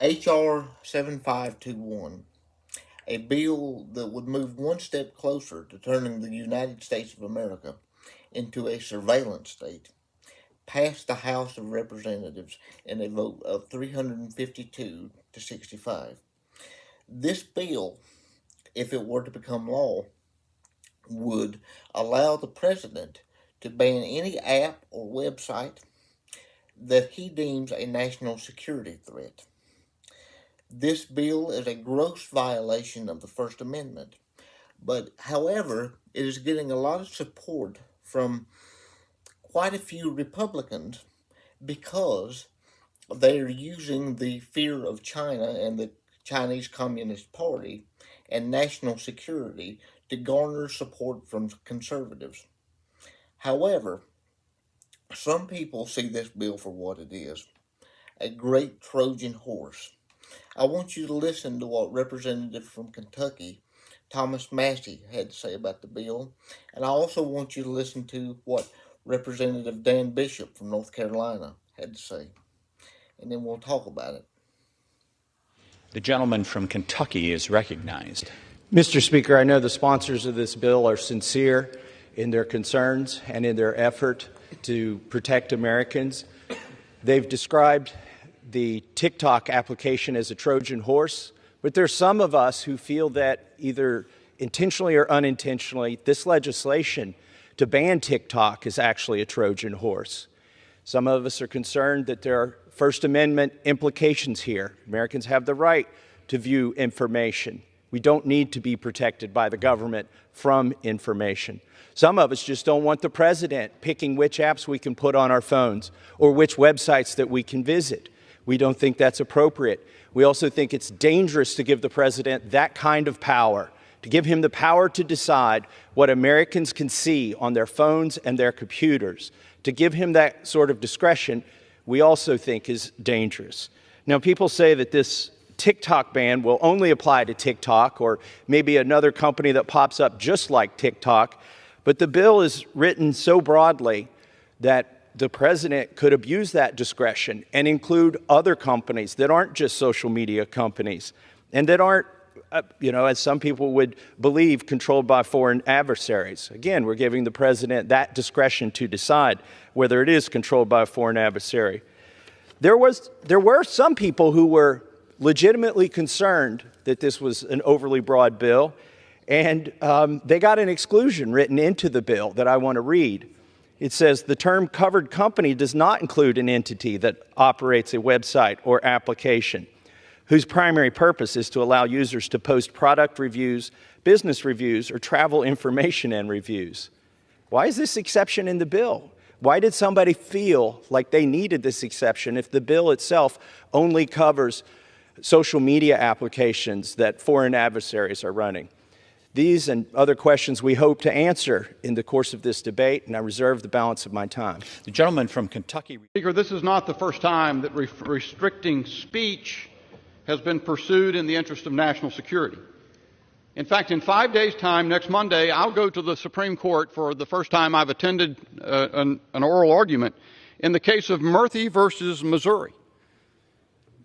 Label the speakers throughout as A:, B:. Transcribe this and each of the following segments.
A: H.R. 7521, a bill that would move one step closer to turning the United States of America into a surveillance state, passed the House of Representatives in a vote of 352 to 65. This bill, if it were to become law, would allow the president to ban any app or website that he deems a national security threat. This bill is a gross violation of the First Amendment, but however, it is getting a lot of support from quite a few Republicans because they are using the fear of China and the Chinese Communist Party and national security to garner support from conservatives. However, some people see this bill for what it is, a great Trojan horse. I want you to listen to what Representative from Kentucky, Thomas Massie, had to say about the bill, and I also want you to listen to what Representative Dan Bishop from North Carolina had to say, and then we'll talk about it.
B: The gentleman from Kentucky is recognized.
C: Mr. Speaker, I know the sponsors of this bill are sincere in their concerns and in their effort to protect Americans. They've described the TikTok application as a Trojan horse, but there's some of us who feel that either intentionally or unintentionally, this legislation to ban TikTok is actually a Trojan horse. Some of us are concerned that there are First Amendment implications here. Americans have the right to view information. We don't need to be protected by the government from information. Some of us just don't want the president picking which apps we can put on our phones or which websites that we can visit. We don't think that's appropriate. We also think it's dangerous to give the president that kind of power, to give him the power to decide what Americans can see on their phones and their computers. To give him that sort of discretion, we also think is dangerous. Now, people say that this TikTok ban will only apply to TikTok or maybe another company that pops up just like TikTok, but the bill is written so broadly that the president could abuse that discretion and include other companies that aren't just social media companies and that aren't, as some people would believe, controlled by foreign adversaries. Again, we're giving the president that discretion to decide whether it is controlled by a foreign adversary. There were some people who were legitimately concerned that this was an overly broad bill, and they got an exclusion written into the bill that I want to read. It says the term covered company does not include an entity that operates a website or application whose primary purpose is to allow users to post product reviews, business reviews, or travel information and reviews. Why is this exception in the bill? Why did somebody feel like they needed this exception if the bill itself only covers social media applications that foreign adversaries are running? These and other questions we hope to answer in the course of this debate, and I reserve the balance of my time.
B: The gentleman from Kentucky.
D: Speaker, this is not the first time that restricting speech has been pursued in the interest of national security. In fact, in 5 days' time, next Monday, I'll go to the Supreme Court for the first time I've attended an oral argument in the case of Murphy versus Missouri,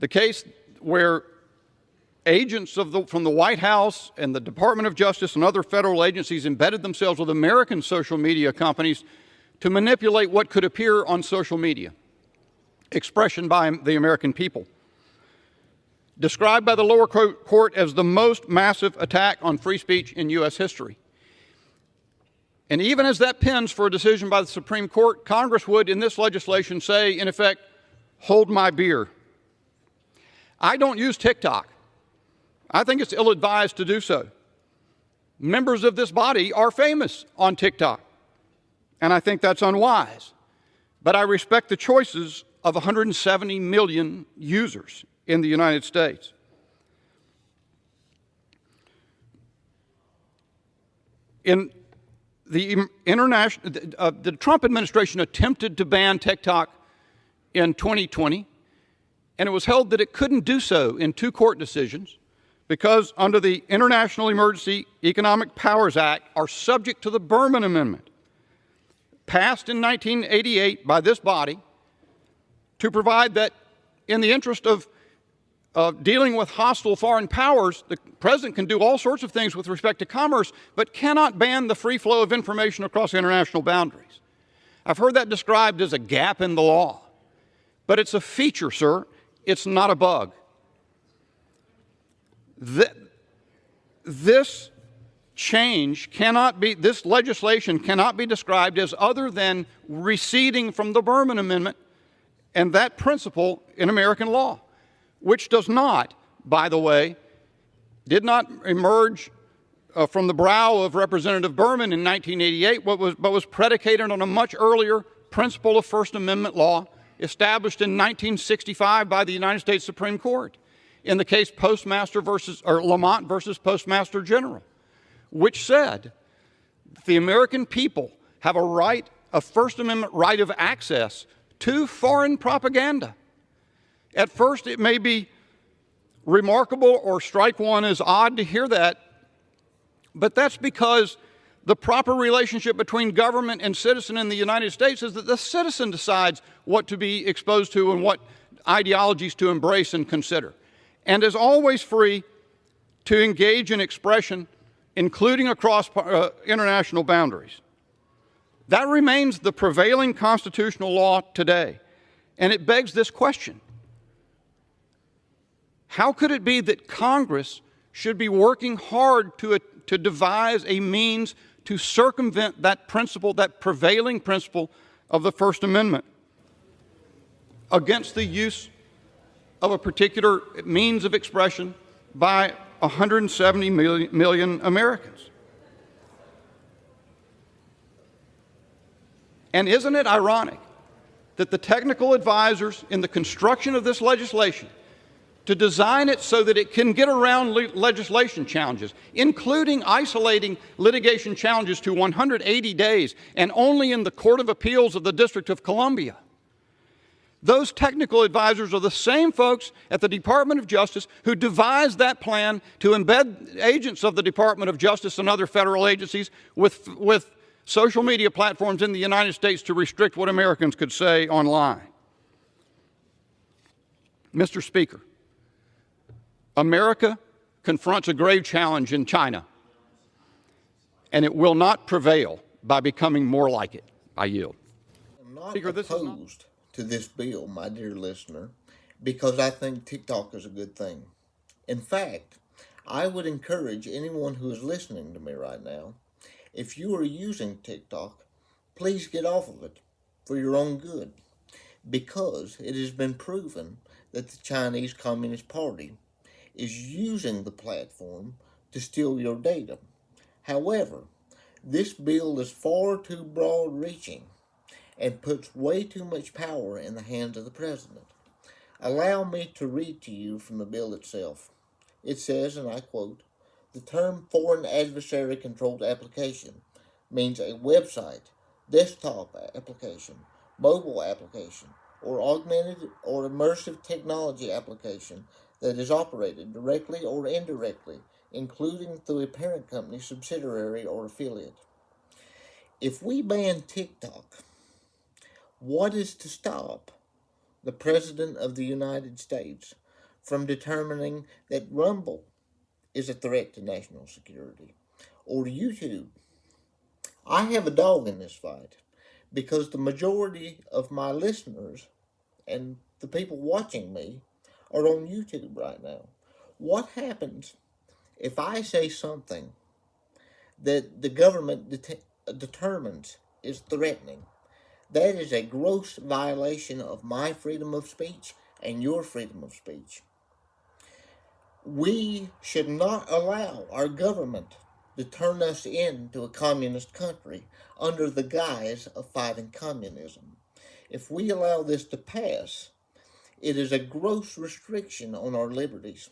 D: the case where agents from the White House and the Department of Justice and other federal agencies embedded themselves with American social media companies to manipulate what could appear on social media, expression by the American people. Described by the lower court as the most massive attack on free speech in U.S. history. And even as that pens for a decision by the Supreme Court, Congress would, in this legislation, say, in effect, hold my beer. I don't use TikTok. I think it's ill-advised to do so. Members of this body are famous on TikTok, and I think that's unwise. But I respect the choices of 170 million users in the United States. In the Trump administration attempted to ban TikTok in 2020, and it was held that it couldn't do so in 2 court decisions because under the International Emergency Economic Powers Act are subject to the Berman Amendment, passed in 1988 by this body to provide that in the interest of dealing with hostile foreign powers, the president can do all sorts of things with respect to commerce, but cannot ban the free flow of information across international boundaries. I've heard that described as a gap in the law, but it's a feature, sir. It's not a bug. This change cannot be, this legislation cannot be described as other than receding from the Berman Amendment and that principle in American law, which does not, by the way, did not emerge from the brow of Representative Berman in 1988, but was predicated on a much earlier principle of First Amendment law established in 1965 by the United States Supreme Court in the case Lamont versus Postmaster General, which said the American people have a First Amendment right of access to foreign propaganda. At first, it may be remarkable or strike one as odd to hear that, but that's because the proper relationship between government and citizen in the United States is that the citizen decides what to be exposed to and what ideologies to embrace and consider, and is always free to engage in expression, including across international boundaries. That remains the prevailing constitutional law today, and it begs this question. How could it be that Congress should be working hard to devise a means to circumvent that principle, that prevailing principle of the First Amendment, against the use of a particular means of expression by 170 million Americans? And isn't it ironic that the technical advisors in the construction of this legislation to design it so that it can get around legislation challenges, including isolating litigation challenges to 180 days and only in the Court of Appeals of the District of Columbia? Those technical advisors are the same folks at the Department of Justice who devised that plan to embed agents of the Department of Justice and other federal agencies with social media platforms in the United States to restrict what Americans could say online. Mr. Speaker, America confronts a grave challenge in China, and it will not prevail by becoming more like it. I yield.
A: I'm not
D: Speaker,
A: opposed to this bill, my dear listener, because I think TikTok is a good thing. In fact, I would encourage anyone who is listening to me right now, if you are using TikTok, please get off of it for your own good, because it has been proven that the Chinese Communist Party is using the platform to steal your data. However, this bill is far too broad-reaching and puts way too much power in the hands of the president. Allow me to read to you from the bill itself. It says, and I quote, "The term foreign adversary controlled application means a website, desktop application, mobile application, or augmented or immersive technology application that is operated directly or indirectly, including through a parent company, subsidiary, or affiliate." If we ban TikTok, what is to stop the President of the United States from determining that Rumble is a threat to national security, or YouTube? I have a dog in this fight, because the majority of my listeners and the people watching me are on YouTube right now. What happens if I say something that the government determines is threatening? That is a gross violation of my freedom of speech and your freedom of speech. We should not allow our government to turn us into a communist country under the guise of fighting communism. If we allow this to pass, it is a gross restriction on our liberties.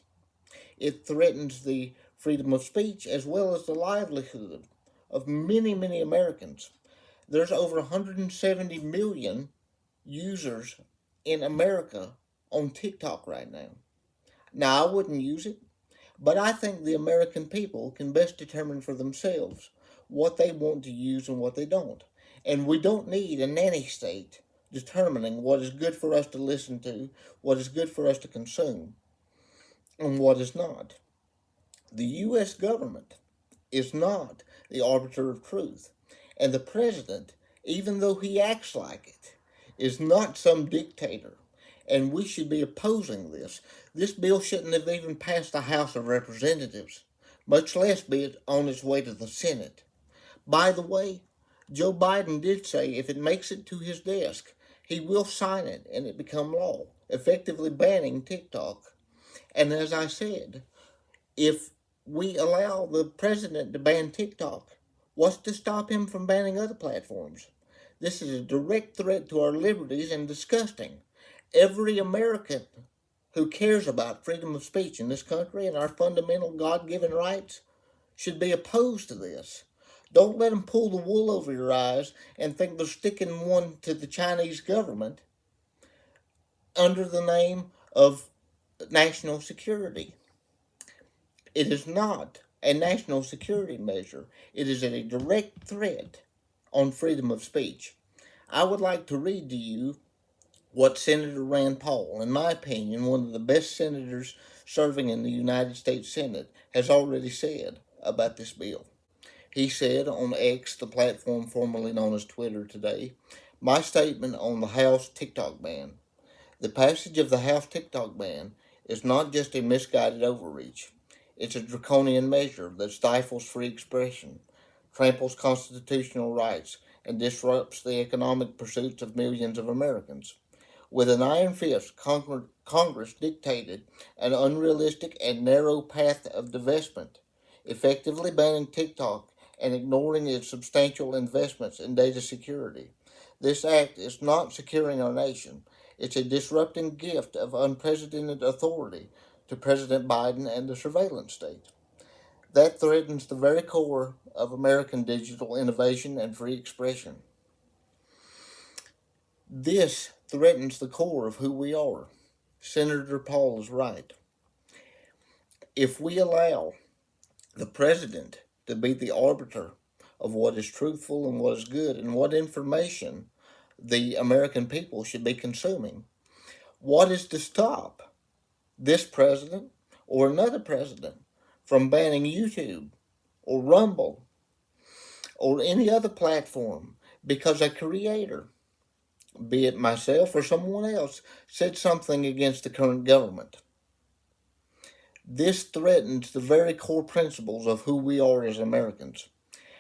A: It threatens the freedom of speech as well as the livelihood of many, many Americans. There's over 170 million users in America on TikTok right now. Now, I wouldn't use it, but I think the American people can best determine for themselves what they want to use and what they don't. And we don't need a nanny state determining what is good for us to listen to, what is good for us to consume. and what is not. The U.S. government is not the arbiter of truth, and the president, even though he acts like it, is not some dictator, and we should be opposing this. This bill shouldn't have even passed the House of Representatives, much less be it on its way to the Senate. By the way, Joe Biden did say if it makes it to his desk, he will sign it and it become law, effectively banning TikTok. And as I said, if we allow the president to ban TikTok, what's to stop him from banning other platforms? This is a direct threat to our liberties and disgusting. Every American who cares about freedom of speech in this country and our fundamental God-given rights should be opposed to this. Don't let them pull the wool over your eyes and think they're sticking one to the Chinese government under the name of national security. It is not a national security measure. It is a direct threat on freedom of speech. I would like to read to you what Senator Rand Paul, in my opinion, one of the best senators serving in the United States Senate, has already said about this bill. He said on X, the platform formerly known as Twitter today, my statement on the House TikTok ban. The passage of the House TikTok ban is not just a misguided overreach. It's a draconian measure that stifles free expression, tramples constitutional rights, and disrupts the economic pursuits of millions of Americans. With an iron fist, Congress dictated an unrealistic and narrow path of divestment, effectively banning TikTok and ignoring its substantial investments in data security. This act is not securing our nation. It's a disrupting gift of unprecedented authority to President Biden and the surveillance state. That threatens the very core of American digital innovation and free expression. This threatens the core of who we are. Senator Paul is right. If we allow the president to be the arbiter of what is truthful and what is good and what information the American people should be consuming, what is to stop this president or another president from banning YouTube or Rumble or any other platform because a creator, be it myself or someone else, said something against the current government? This threatens the very core principles of who we are as Americans.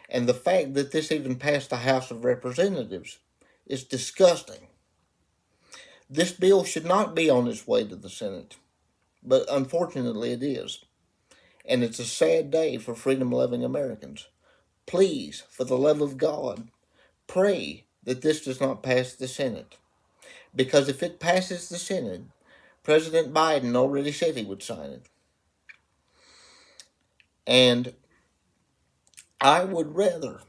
A: And the fact that this even passed the House of Representatives is disgusting. This bill should not be on its way to the Senate, but unfortunately it is. And it's a sad day for freedom-loving Americans. Please, for the love of God, pray that this does not pass the Senate. Because if it passes the Senate, President Biden already said he would sign it. And I would rather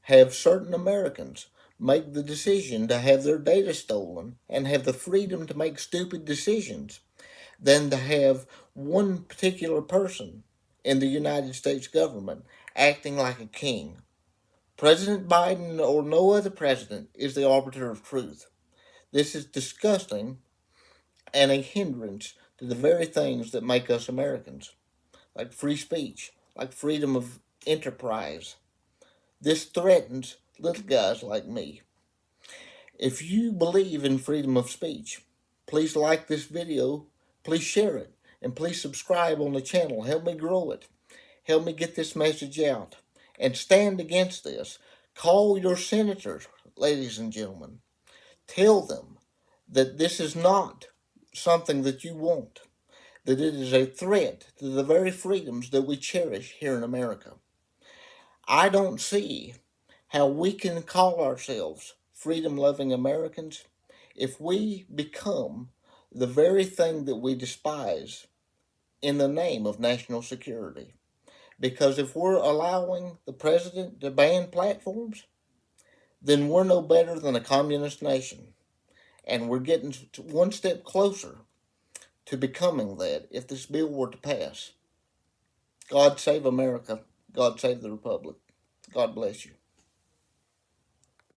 A: have certain Americans make the decision to have their data stolen and have the freedom to make stupid decisions than to have one particular person in the United States government acting like a king. President Biden or no other president is the arbiter of truth. This is disgusting and a hindrance to the very things that make us Americans, like free speech, like freedom of enterprise. This threatens little guys like me. If you believe in freedom of speech, please like this video, please share it, and please subscribe on the channel. Help me grow it. Help me get this message out. And stand against this. Call your senators, ladies and gentlemen. Tell them that this is not something that you want, that it is a threat to the very freedoms that we cherish here in America. I don't see how we can call ourselves freedom-loving Americans if we become the very thing that we despise in the name of national security. Because if we're allowing the president to ban platforms, then we're no better than a communist nation. And we're getting one step closer to becoming that if this bill were to pass. God save America. God save the Republic. God bless you.